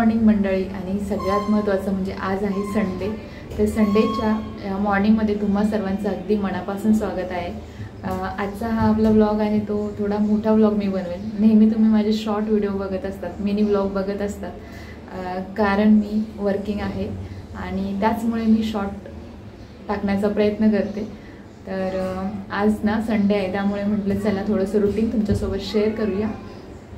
Morning मंडळी. आणि सगळ्यात महत्त्वाचं म्हणजे आज आहे संडे. तर संडेच्या मॉर्निंगमध्ये तुम्हा सर्वांचं अगदी मनापासून स्वागत आहे. आजचा हा आपला व्लॉग आहे तो थोडा मोठा व्लॉग मी बनवेल. नेहमी तुम्ही माझे शॉर्ट व्हिडिओ बघत असतात, मिनी व्लॉग बघत असतात, कारण मी वर्किंग आहे आणि त्याचमुळे मी शॉर्ट टाकण्याचा प्रयत्न करते. तर आज ना संडे आहे, त्यामुळे म्हटलं चला थोडंसं रुटीन तुमच्यासोबत शेअर करूया.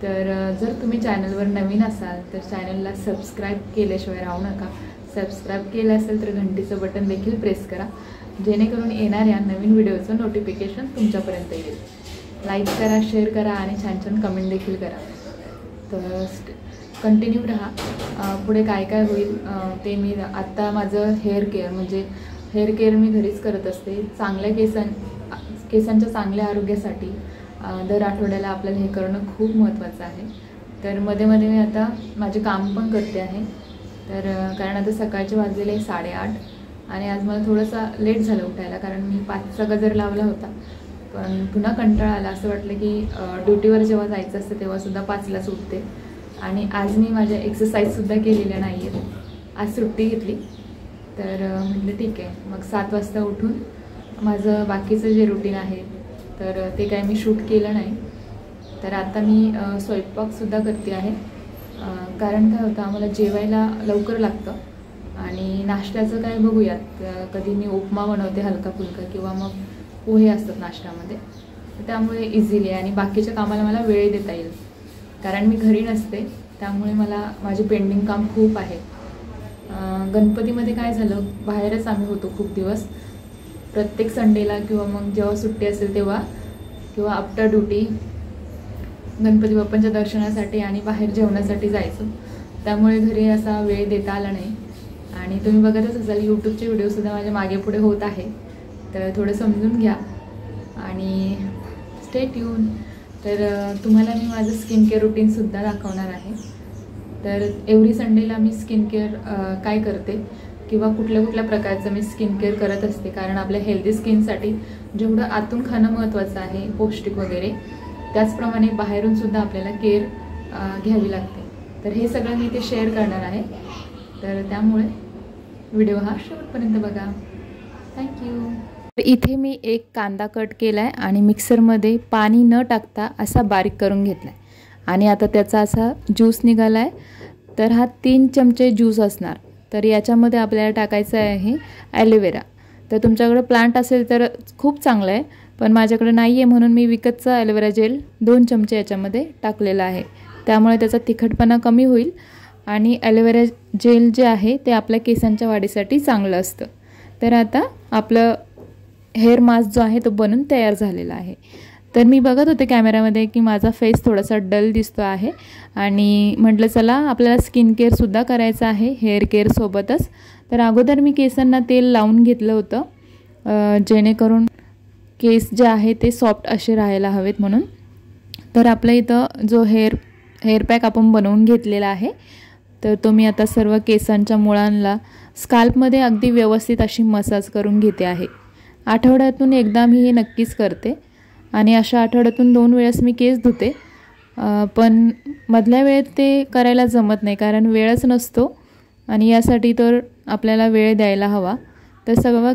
तर जर तुम्ही चॅनलवर नवीन असाल तर चॅनलला सबस्क्राईब केल्याशिवाय राहू नका. सबस्क्राईब केलं असेल तर घंटीचं बटन देखील प्रेस करा, जेणेकरून येणाऱ्या नवीन व्हिडिओचं नोटिफिकेशन तुमच्यापर्यंत येईल. लाईक करा, शेअर करा आणि छान छान कमेंट देखील करा. तर कंटिन्यू राहा. पुढे काय काय होईल ते मी आत्ता माझं हेअर केअर म्हणजे हेअर केअर मी घरीच करत असते. चांगल्या केसांच्या चांगल्या आरोग्यासाठी दर आठवड्याला आपल्याला हे करणं खूप महत्त्वाचं आहे. तर मध्ये मध्ये मी आता माझे काम पण करते आहे. तर कारण आता सकाळचे वाजलेले 8:30 आणि आज मला थोडंसं लेट झालं उठायला, कारण मी 5चा गजर लावला होता. पण पुन्हा कंटाळा आला. असं वाटलं की ड्युटीवर जेव्हा जायचं असतं तेव्हासुद्धा 5लाच उठते. आणि आज मी माझ्या एक्सरसाइजसुद्धा केलेल्या नाही आहेत. आज सुट्टी घेतली. तर म्हटलं ठीक आहे, मग 7 वाजता उठून माझं बाकीचं जे रुटीन आहे तर ते काय मी शूट केलं नाही. तर आता मी स्वयंपाकसुद्धा करते आहे, कारण काय होतं आम्हाला जेवायला लवकर लागतं. आणि नाश्त्याचं काय बघूयात, कधी मी उपमा बनवते हलका फुलका किंवा मग पोहे असतात नाश्त्यामध्ये. त्यामुळे इझिली आणि बाकीच्या कामाला मला वेळ देता येईल, कारण मी घरी नसते. त्यामुळे मला माझे पेंडिंग काम खूप आहे. गणपतीमध्ये काय झालं, बाहेरच आम्ही होतो खूप दिवस. प्रत्येक संडेला किंवा मग जेव्हा सुट्टी असेल तेव्हा किंवा आफ्टर ड्युटी गणपती बाप्पांच्या दर्शनासाठी आणि बाहेर जेवणासाठी जायचो. त्यामुळे घरी असा वेळ देता आला नाही. आणि तुम्ही बघतच असाल यूट्यूबचे व्हिडिओसुद्धा माझ्या मागे पुढे होत आहे. तर थोडं समजून घ्या आणि स्टे ट्यून. तर तुम्हाला मी माझं स्किन केअर रुटीनसुद्धा दाखवणार आहे. तर एव्हरी संडेला मी स्किन केअर काय करते किंवा कुठल्या कुठल्या प्रकारचं मी स्किन केअर करत असते, कारण आपल्या हेल्दी स्किनसाठी जेवढं आतून खाणं महत्त्वाचं आहे पौष्टिक वगैरे, त्याचप्रमाणे बाहेरूनसुद्धा आपल्याला केअर घ्यावी लागते. तर हे सगळं मी ते शेअर करणार आहे. तर त्यामुळे व्हिडिओ हा शेवटपर्यंत बघा. थँक्यू. इथे मी एक कांदा कट केला आहे आणि मिक्सरमध्ये पाणी न टाकता असा बारीक करून घेतला आहे. आणि आता त्याचा असा ज्यूस निघाला आहे. तर हा 3 चमचे ज्यूस असणार. तर याच्यामध्ये आपल्याला टाकायचं आहे ॲलोवेरा. तर तुमच्याकडे प्लांट असेल तर खूप चांगलं आहे, पण माझ्याकडे नाही आहे म्हणून मी विकतचा ॲलोवेरा जेल 2 चमचे याच्यामध्ये टाकलेला आहे. त्यामुळे त्याचा तिखटपणा कमी होईल आणि ॲलोवेरा जेल जे आहे ते आपल्या केसांच्या वाढीसाठी चांगलं असतं. तर आता आपलं हेअर मास्क जो आहे तो बनून तयार झालेला आहे. तर मी बघत होते कॅमेऱ्यामध्ये की माझा फेस थोडासा डल दिसतो आहे आणि म्हटलं चला आपल्याला स्किन केअरसुद्धा करायचं आहे हेअर केअरसोबतच. तर अगोदर मी केसांना तेल लावून घेतलं होतं, जेणेकरून केस जे आहे ते सॉफ्ट असे राहायला हवेत म्हणून. तर आपल्या इथं जो हेअर पॅक आपण बनवून घेतलेला आहे, तर तो मी आता सर्व केसांच्या मुळांना स्काल्पमध्ये अगदी व्यवस्थित अशी मसाज करून घेते आहे. आठवड्यातून एकदा मी हे नक्कीच करते आणि अशा आठवड्यातून 2 वेळेस मी केस धुते. पण मधल्या वेळेत ते करायला जमत नाही, कारण वेळच नसतो आणि यासाठी तर आपल्याला वेळ द्यायला हवा. तर सगळं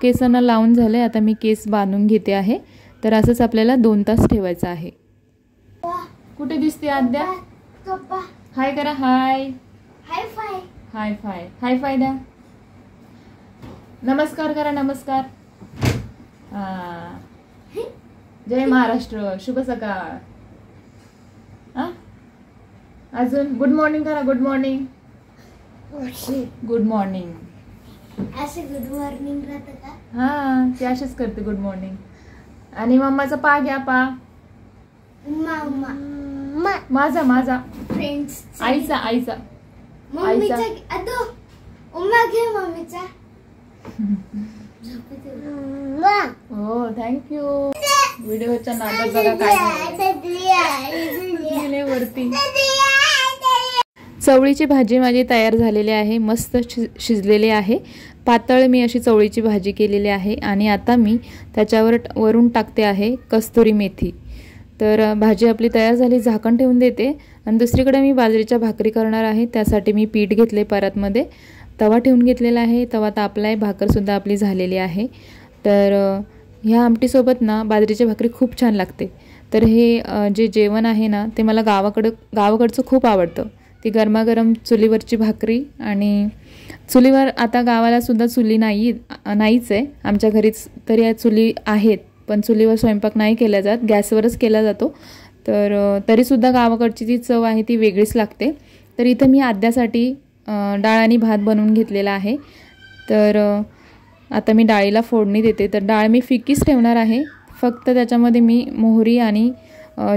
केसांना लावून झालं आहे. आता मी केस बांधून घेते आहे. तर असंच आपल्याला 2 तास ठेवायचं आहे. कुठे दिसते आद्या? हाय करा. हाय हाय फाय. हाय फाय. हाय फाय द्या. नमस्कार करा. नमस्कार. जय महाराष्ट्र. शुभ सकाळ. अजून गुड मॉर्निंग करा. Good morning. Good morning. असे गुड मॉर्निंग राहतं का? हां, ते असेच करते गुड मॉर्निंग. आणि मम्माचा पा घ्या. पा माझा माझा फ्रेंड्स आईचा आईचा मम्मीचा अदो उम्मा घे मम्मीचा. हो थँक्यू. व्हिडिओच्या नादात बघा काय वरती. चवळीची भाजी माझी तयार झालेली आहे. मस्त शिजलेली आहे. पातळ मी अशी चवळीची भाजी केलेली आहे आणि आता मी त्याच्यावर वरून टाकते आहे कस्तुरी मेथी. तर भाजी आपली तयार झाली, झाकण ठेवून देते. आणि दुसरीकडे मी बाजरीच्या भाकरी करणार आहे. त्यासाठी मी पीठ घेतले परातमध्ये, तवा ठेवून घेतलेला आहे. तवा तापला आहे, भाकरसुद्धा आपली झालेली आहे. तर ह्या आमटीसोबत ना बाजरीची भाकरी खूप छान लागते. तर हे जे जेवण आहे ना ते मला गावाकडचं खूप आवडतं. ती गरमागरम चुलीवरची भाकरी. आणि चुलीवर आता गावालासुद्धा चुली नाहीच आहे. आमच्या घरीच तरी या चुली आहेत, पण चुलीवर स्वयंपाक नाही केला जात, गॅसवरच केला जातो. तर तरीसुद्धा गावाकडची जी चव आहे ती वेगळीच लागते. तर इथं मी आद्यासाठी डाळ आणि भात बनवून घेतलेला आहे. तर आता मी डाळीला फोडणी देते. तर डाळ मी फिकीच ठेवणार आहे, फक्त त्याच्यामध्ये मी मोहरी आणि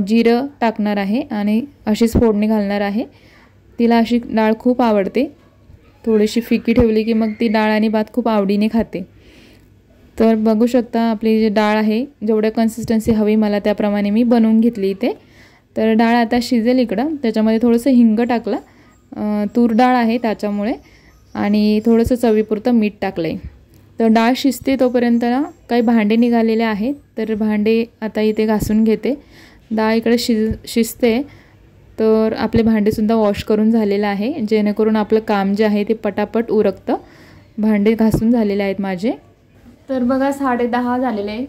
जिरं टाकणार आहे आणि अशीच फोडणी घालणार आहे. तिला अशी डाळ खूप आवडते. थोडीशी फिकी ठेवली की मग ती डाळ आणि भात खूप आवडीने खाते. तर बघू शकता आपली जी डाळ आहे, जेवढं कन्सिस्टन्सी हवी मला त्याप्रमाणे मी बनवून घेतली इथे. तर डाळ आता शिजेल इकडं. त्याच्यामध्ये थोडंसं हिंग टाकलं, तूर डाळ आहे त्याच्यामुळे, आणि थोडंसं चवीपुरतं मीठ टाकलं आहे. तर डाळ शिजते तोपर्यंत ना काही भांडे निघालेले आहेत. तर भांडे आता इथे घासून घेते. डाळ इकडे शिजते, तर आपले भांडेसुद्धा वॉश करून झालेलं आहे, जेणेकरून आपलं काम जे आहे ते पटापट उरकतं. भांडे घासून झालेले आहेत माझे. तर बघा 10:30 झालेले आहे.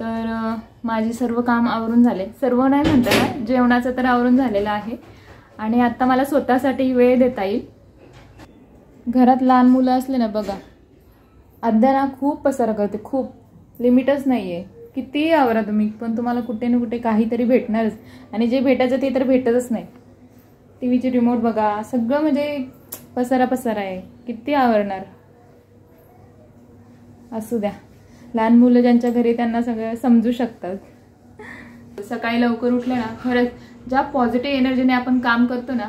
तर माझे सर्व काम आवरून झाले. सर्व नाही म्हणता ना, जेवणाचं तर आवरून झालेलं आहे. आणि आत्ता मला स्वतःसाठी वेळ देता येईल. घरात लहान मुलं असले ना बघा, आद्या ना खूप पसारा करते, खूप लिमिटच नाही आहे. किती आवरा तुम्ही, पण तुम्हाला कुठे ना कुठे काहीतरी भेटणारच. आणि जे भेटायचं ते तर भेटतच नाही. टीव्हीची रिमोट बघा, सगळं म्हणजे पसारा आहे, किती आवरणार. असू द्या, लहान मुलं ज्यांच्या घरी त्यांना सगळं समजू शकतात. सकाळी लवकर उठले ना, खरंच ज्या पॉझिटिव्ह एनर्जीने आपण काम करतो ना,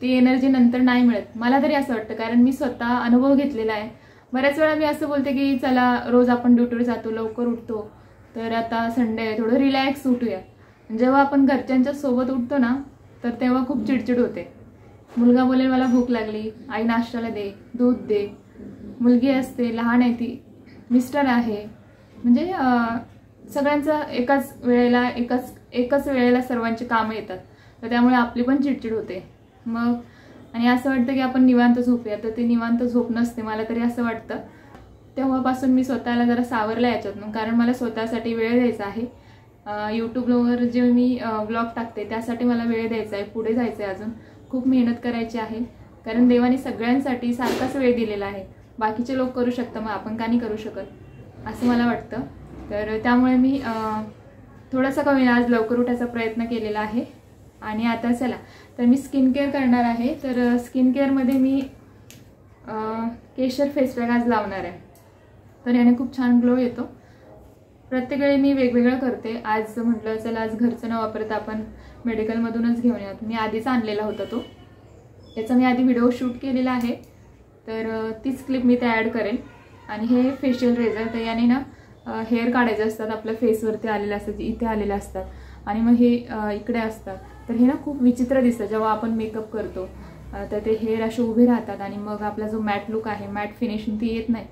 ती एनर्जी नंतर नाही मिळत. मला तरी असं वाटतं, कारण मी स्वतः अनुभव घेतलेला आहे. बऱ्याच वेळा मी असं बोलते की चला रोज आपण ड्युटीवर जातो, लवकर उठतो, तर आता संडे आहे, थोडं रिलॅक्स उठूया. जेव्हा आपण घरच्यांच्या सोबत उठतो ना, तर तेव्हा खूप चिडचिड होते. मुलगा बोलेल मला भूक लागली, आई नाश्त्याला दे, दूध दे. मुलगी असते, लहान आहे ती, मिस्टर आहे, म्हणजे सगळ्यांचं एकाच वेळेला सर्वांची कामं येतात. तर त्यामुळे आपली पण चिडचिड होते. मग आणि असं वाटतं की आपण निवांत झोपूया, तर ते निवांत झोप नसते, मला तरी असं वाटतं. तेव्हापासून मी स्वतःला जरा सावरला याच्यातून, कारण मला स्वतःसाठी वेळ द्यायचा आहे. यूट्यूबवर जे मी ब्लॉग टाकते त्यासाठी मला वेळ द्यायचा आहे, पुढे जायचं आहे, अजून खूप मेहनत करायची आहे. कारण देवाने सगळ्यांसाठी सारखाच वेळ दिलेला आहे. बाकीचे लोक करू शकतात, मग आपण का नाही करू शकत, असं मला वाटतं. तर त्यामुळे मी थोडासा कमी आज लवकर उठायचा प्रयत्न केलेला आहे. आणि आता चला, तर मी स्किन केअर करणार आहे. तर स्किन केअरमध्ये मी केशर फेस पॅक आज लावणार आहे. तर याने खूप छान ग्लो येतो. प्रत्येक वेळी मी वेगवेगळं करते. आज म्हटलं चला आज घरचं न वापरता आपण मेडिकलमधूनच घेऊन येऊ. मी आधीच आणलेला होता तो, याचा मी आधी व्हिडिओ शूट केलेला आहे. तर तीच क्लिप मी ते ॲड करेन. आणि हे फेशियल रेझर, तर याने ना हेअर काढायचे असतात, आपल्या फेसवरती आलेले असतात, इथे आलेले असतात, आणि मग हे इकडे असतात. तर हे ना खूप विचित्र दिसतं जेव्हा आपण मेकअप करतो. तर ते हेअर असे उभे राहतात आणि मग आपला जो मॅट लुक आहे, मॅट फिनिशिंग ती येत नाही.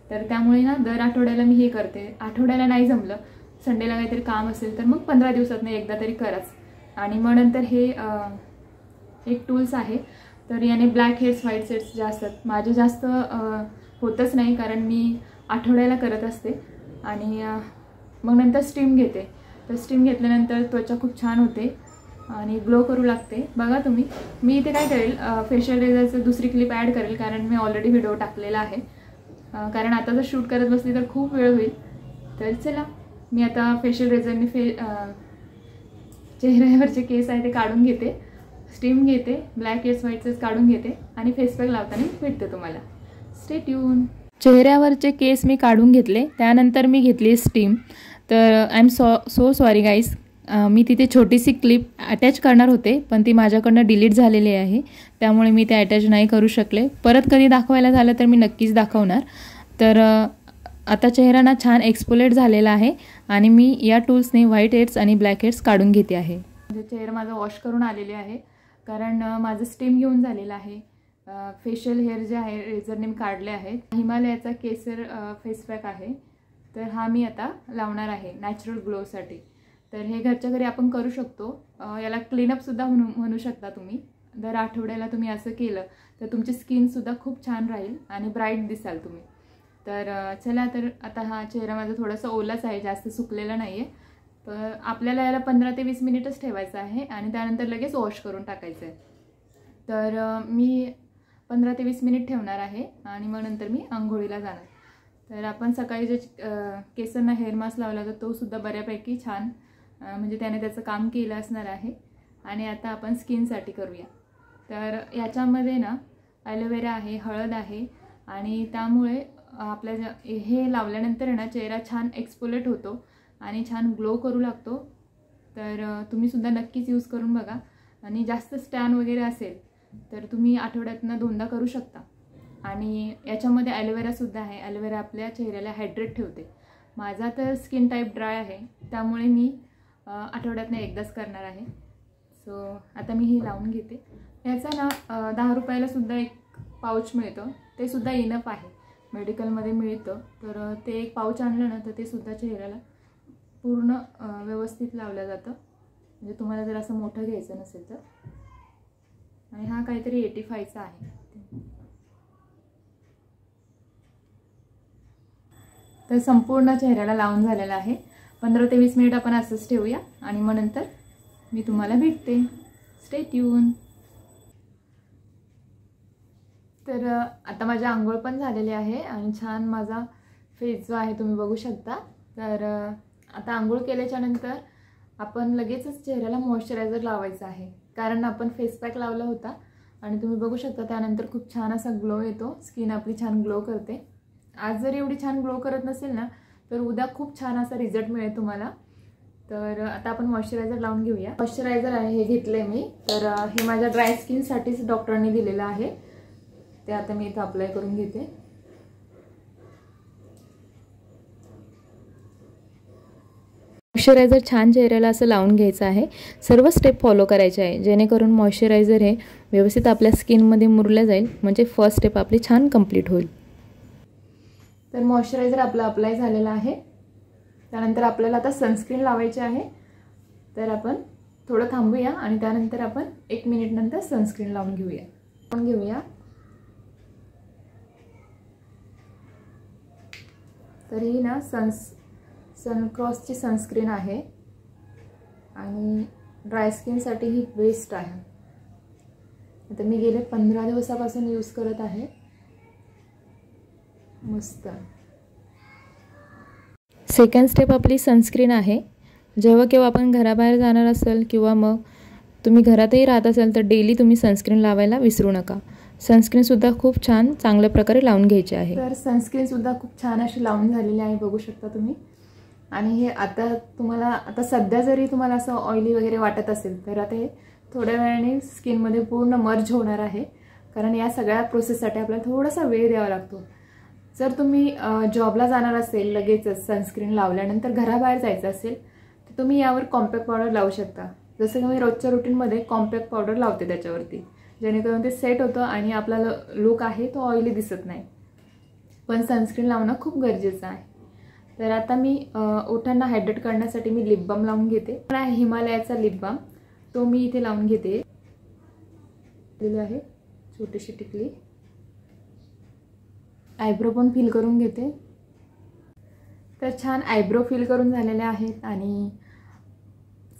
तर त्यामुळे ना दर आठवड्याला मी हे करते. आठवड्याला नाही जमलं, संडेला काहीतरी काम असेल तर मग 15 दिवसातून एकदा तरी कराच. आणि मग नंतर हे एक टूल्स आहे. तर याने ब्लॅक हेड्स, व्हाईट हेड्स जे असतात, माझे जास्त होतच नाही, कारण मी आठवड्याला करत असते. आणि मग नंतर स्टीम घेते. तर स्टीम घेतल्यानंतर त्वचा खूप छान होते आणि ग्लो करू लागते. बघा तुम्ही, मी इथे काय करेल, फेशियल रेझरचं दुसरी क्लिप ॲड करेल, कारण मी ऑलरेडी व्हिडिओ टाकलेला आहे. कारण आता जर शूट करत बसली तर खूप वेळ होईल. तर चला, मी आता फेशियल रेझरने चेहऱ्यावरचे केस आहे ते काढून घेते, स्टीम घेते, ब्लॅक हेड्स, व्हाईट हेड्स काढून घेते आणि फेस पॅक लावताना भेटते तुम्हाला. Stay tune. चेहऱ्यावरचे केस मी काढून घेतले, त्यानंतर मी घेतली स्टीम. तर I am so sorry guys, मी तिथे छोटीशी क्लिप अटॅच करणार होते, पण ती माझ्याकडनं डिलीट झालेली आहे, त्यामुळे मी ते अटॅच नाही करू शकले. परत कधी दाखवायला झालं तर मी नक्कीच दाखवणार. तर आता चेहरा ना छान एक्सपोलेट झालेला आहे आणि मी या टूल्सने व्हाईट हेड्स आणि ब्लॅक हेड्स काढून घेते आहे. चेहरा माझा वॉश करून आलेले आहे, कारण माझं स्टीम घेऊन झालेलं आहे. फेशियल हेअर जे आहे रेझरने मी काढले आहेत. हिमालयाचा केसर फेस पॅक आहे, तर हा मी आता लावणार आहे नॅचरल ग्लोसाठी. तर हे घरच्या घरी आपण करू शकतो. याला क्लीनअपसुद्धा म्हणू शकता तुम्ही. दर आठवड्याला तुम्ही असं केलं तर तुमची स्किनसुद्धा खूप छान राहील आणि ब्राईट दिसाल तुम्ही. तर चला, तर आता हा चेहरा माझा थोडासा ओलाच आहे, जास्त सुकलेला नाही आहे. तर आपल्याला याला 15 ते 20 मिनिटच ठेवायचं आहे आणि त्यानंतर लगेच वॉश करून टाकायचं आहे. तर मी 15 ते 20 मिनिट ठेवणार आहे आणि मग नंतर मी आंघोळीला जाणार. तर आपण सकाळी जे केसांना हेअर मास्क लावला तर तो सुद्धा बऱ्यापैकी छान म्हणजे त्याने त्याचं काम केलं असणार आहे. आणि आता आपण स्किनसाठी करूया. तर याच्यामध्ये ना ॲलोवेरा आहे, हळद आहे आणि त्यामुळे आपल्या हे लावल्यानंतर ना चेहरा छान एक्सपोलेट होतो आणि छान ग्लो करू लागतो. तर तुम्हीसुद्धा नक्कीच यूज करून बघा. आणि जास्त स्टॅन वगैरे असेल तर तुम्ही आठवड्यातनं 2दा करू शकता. आणि याच्यामध्ये ॲलोवेरासुद्धा आहे. ॲलोवेरा आपल्या चेहऱ्याला हायड्रेट ठेवते. माझा तर स्किन टाईप ड्राय आहे, त्यामुळे मी आठवड्यातनं एकदाच करणार आहे. सो आता मी ही लावून घेते. याचा ना 10 रुपयालासुद्धा एक पाऊच मिळतं, ते सुद्धा इनफ आहे. मेडिकलमध्ये मिळतं. तर ते एक पाऊच आणलं ना तर ते सुद्धा चेहऱ्याला पूर्ण व्यवस्थित लावलं जातं. म्हणजे तुम्हाला जर असं मोठं घ्यायचं नसेल तर. आणि हा काहीतरी 85चा आहे. तर संपूर्ण चेहऱ्याला लावून झालेला आहे. 15 ते 20 मिनिट आपण असंच ठेवूया आणि मग नंतर मी तुम्हाला भेटते. Stay tune. तर आता माझी आंघोळ पण झालेली आहे आणि छान माझा फेस जो आहे तुम्ही बघू शकता. तर आता आंघोळ केल्याच्या नंतर आपण लगेचच चेहऱ्याला मॉइश्चरायझर लावायचं आहे, कारण आपण फेस पॅक लावला होता आणि तुम्ही बघू शकता त्यानंतर खूप छान असा ग्लो येतो. स्किन आपली छान ग्लो करते. आज जर एवढी छान ग्लो करत नसेल ना तर उद्या खूप छान असा रिझल्ट मिळेल तुम्हाला. तर आता आपण मॉइश्चरायझर लावून घेऊया. मॉइश्चरायझर आहे हे घेतले मी. तर हे माझ्या ड्राय स्किनसाठीच डॉक्टरांनी दिलेलं आहे. ते आता मी इथं अप्लाय करून घेते. मॉइश्चरायझर छान चेहऱ्याला असं लावून घ्यायचं आहे. सर्व स्टेप फॉलो करायचे आहे जेणेकरून मॉइश्चरायझर हे व्यवस्थित आपल्या स्किनमध्ये मुरलं जाईल. म्हणजे फर्स्ट स्टेप आपली छान कंप्लीट होईल. तर मॉइश्चरायझर आपलं अप्लाय झालेलं आहे. त्यानंतर आपल्याला आता सनस्क्रीन लावायची आहे. तर आपण थोडं थांबूया आणि त्यानंतर आपण 1 मिनिट नंतर सनस्क्रीन लावून घेऊया. तर ही ना सनक्रॉसची सनस्क्रीन आहे आणि ड्राय स्किनसाठी ही बेस्ट आहे. आता मी गेले 15 दिवसापासून यूज करत आहे. मस्त. सेकंड स्टेप आपली सनस्क्रीन आहे. जेव्हा केव्हा आपण घराबाहेर जाणार असेल किंवा मग तुम्ही घरातही राहत असाल तर डेली तुम्ही सनस्क्रीन लावायला विसरू नका. सनस्क्रीनसुद्धा खूप छान चांगल्या प्रकारे लावून घ्यायची आहे. तर सनस्क्रीनसुद्धा खूप छान अशी लावून झालेली आहे, बघू शकता तुम्ही. आणि हे आता तुम्हाला आता सध्या जरी तुम्हाला असं ऑइली वगैरे वाटत असेल तर आता हे थोड्या वेळाने स्किनमध्ये पूर्ण मर्ज होणार आहे, कारण या सगळ्या प्रोसेससाठी आपल्याला थोडासा वेळ द्यावा लागतो. जर तुम्ही जॉबला जाणार असेल लगेचच सनस्क्रीन लावल्यानंतर घराबाहेर जायचं असेल तर तुम्ही यावर कॉम्पॅक्ट पावडर लावू शकता. जसं की मी रोजच्या रुटीनमध्ये कॉम्पॅक्ट पावडर लावते त्याच्यावरती, जेणेकरून ते सेट होतं आणि आपला लुक आहे तो ऑइली दिसत नाही. पण सनस्क्रीन लावणं खूप गरजेचं आहे. तर आता मी ओठांना हायड्रेट करण्यासाठी मी लिप बाम लावून घेते. हिमालयाचा लिप बाम तो मी इथे लावून घेते. आहे छोटीशी टिकली. आयब्रो पण फिल करून घेते. तर छान आयब्रो फिल करून झालेले आहेत आणि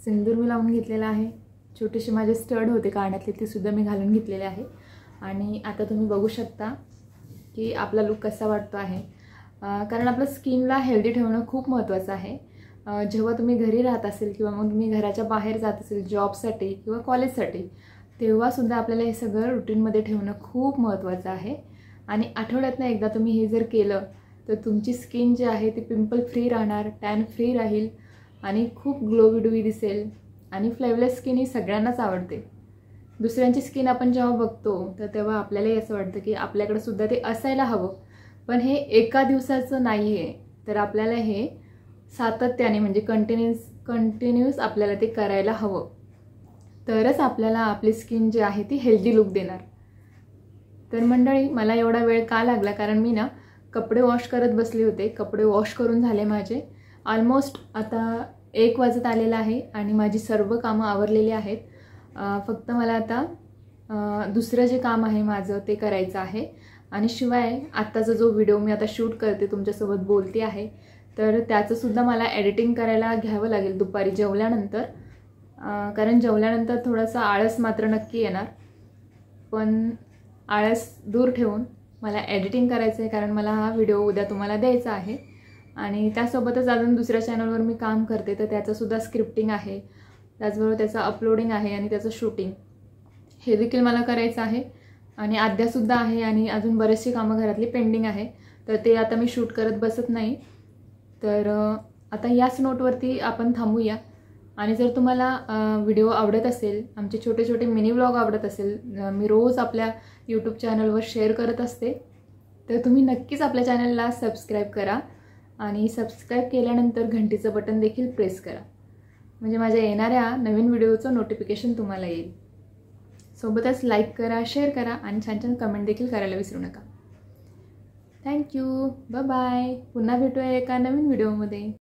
सिंदूर मी लावून घेतलेला आहे. छोटेसे माझे स्टड होते कानातले ते सुद्धा मी घालून घेतलेले आहे. आणि आता तुम्ही बघू शकता की आपला लुक कसा वाटतो आहे, कारण आपलं स्किनला हेल्दी ठेवणं खूप महत्त्वाचं आहे. जेव्हा तुम्ही घरी राहत असेल किंवा मग तुम्ही घराच्या बाहेर जात असेल जॉबसाठी किंवा कॉलेजसाठी, तेव्हासुद्धा आपल्याला हे सगळं रुटीनमध्ये ठेवणं खूप महत्त्वाचं आहे. आणि आठवड्यातनं एकदा तुम्ही हे जर केलं तर तुमची स्किन जी आहे ती पिंपल फ्री राहणार, टॅन फ्री राहील आणि खूप ग्लोविडवी दिसेल. आणि फ्लेवलेस स्किन ही सगळ्यांनाच आवडते. दुसऱ्यांची स्किन आपण जेव्हा बघतो तर तेव्हा आपल्यालाही असं वाटतं की आपल्याकडे सुद्धा ते असायला हवं. पण हे एका दिवसाचं नाही आहे, तर आपल्याला हे सातत्याने म्हणजे कंटिन्यूस आपल्याला ते करायला हवं. तरच आपल्याला आपली स्किन जी आहे ती हेल्दी लुक देणार. तर मंडळी, मला एवढा वेळ का लागला, कारण मी ना कपडे वॉश करत बसले होते. कपडे वॉश करून झाले माझे ऑलमोस्ट आता 1 वाजत आलेला आहे आणि माझी सर्व कामं आवरलेली आहेत. फक्त मला आता दुसरं जे काम आहे माझं ते करायचं आहे. आणि शिवाय आत्ताचा जो व्हिडिओ मी आता शूट करते, तुमच्यासोबत बोलते आहे, तर त्याचंसुद्धा मला एडिटिंग करायला घ्यावं लागेल दुपारी जेवल्यानंतर. कारण जेवल्यानंतर थोडासा आळस मात्र नक्की येणार, पण आळस दूर ठेवून मला एडिटिंग करायचं आहे, कारण मला हा व्हिडिओ उद्या तुम्हाला द्यायचा आहे. आणि त्यासोबतच अजून दुसऱ्या चॅनलवर मी काम करते, तर त्याचंसुद्धा स्क्रिप्टिंग आहे, त्याचबरोबर त्याचं अपलोडिंग आहे आणि त्याचं शूटिंग हे देखील मला करायचं आहे. आणि आद्यासुद्धा आहे आणि अजून बरेचशी कामं घरातली पेंडिंग आहे, तर ते आता मी शूट करत बसत नाही. तर आता याच नोटवरती आपण थांबूया. आणि जर तुम्हाला व्हिडिओ आवडत असेल, आमचे छोटे छोटे मिनी व्लॉग आवडत असेल, मी रोज आपल्या यूट्यूब चॅनलवर शेअर करत असते, तर तुम्ही नक्कीच आपल्या चॅनलला सबस्क्राईब करा. आणि सबस्क्राईब केल्यानंतर घंटीचं बटन देखील प्रेस करा, म्हणजे माझ्या येणाऱ्या नवीन व्हिडिओचं नोटिफिकेशन तुम्हाला येईल. सोबतच लाईक करा, शेअर करा आणि छान छान कमेंट देखील करायला विसरू नका. थँक्यू. Bye bye. पुन्हा भेटूया एका नवीन व्हिडिओमध्ये.